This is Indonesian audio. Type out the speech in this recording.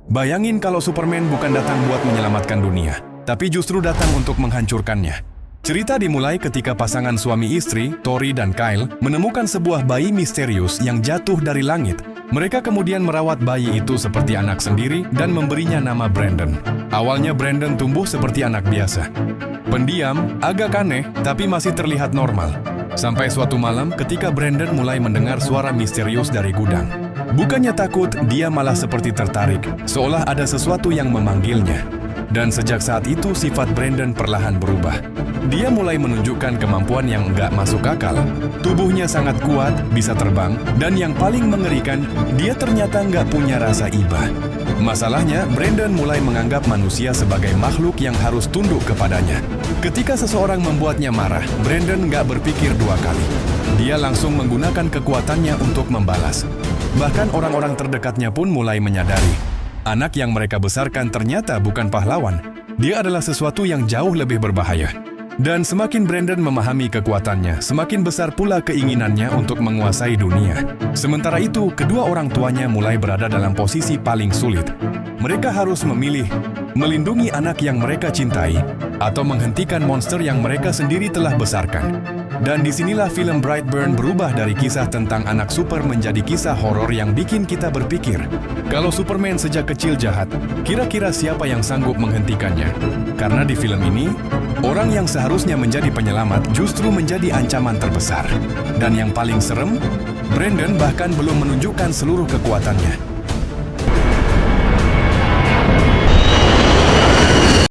Bayangin kalau Superman bukan datang buat menyelamatkan dunia, tapi justru datang untuk menghancurkannya. Cerita dimulai ketika pasangan suami istri, Tori dan Kyle, menemukan sebuah bayi misterius yang jatuh dari langit. Mereka kemudian merawat bayi itu seperti anak sendiri dan memberinya nama Brandon. Awalnya Brandon tumbuh seperti anak biasa. Pendiam, agak aneh, tapi masih terlihat normal. Sampai suatu malam ketika Brandon mulai mendengar suara misterius dari gudang. Bukannya takut, dia malah seperti tertarik, seolah ada sesuatu yang memanggilnya. Dan sejak saat itu sifat Brandon perlahan berubah. Dia mulai menunjukkan kemampuan yang nggak masuk akal. Tubuhnya sangat kuat, bisa terbang, dan yang paling mengerikan, dia ternyata nggak punya rasa iba. Masalahnya, Brandon mulai menganggap manusia sebagai makhluk yang harus tunduk kepadanya. Ketika seseorang membuatnya marah, Brandon nggak berpikir dua kali. Dia langsung menggunakan kekuatannya untuk membalas. Bahkan orang-orang terdekatnya pun mulai menyadari, anak yang mereka besarkan ternyata bukan pahlawan. Dia adalah sesuatu yang jauh lebih berbahaya. Dan semakin Brandon memahami kekuatannya, semakin besar pula keinginannya untuk menguasai dunia. Sementara itu, kedua orang tuanya mulai berada dalam posisi paling sulit. Mereka harus memilih, melindungi anak yang mereka cintai, atau menghentikan monster yang mereka sendiri telah besarkan. Dan disinilah film Brightburn berubah dari kisah tentang anak super menjadi kisah horor yang bikin kita berpikir, kalau Superman sejak kecil jahat, kira-kira siapa yang sanggup menghentikannya? Karena di film ini, orang yang seharusnya menjadi penyelamat justru menjadi ancaman terbesar. Dan yang paling serem, Brandon bahkan belum menunjukkan seluruh kekuatannya.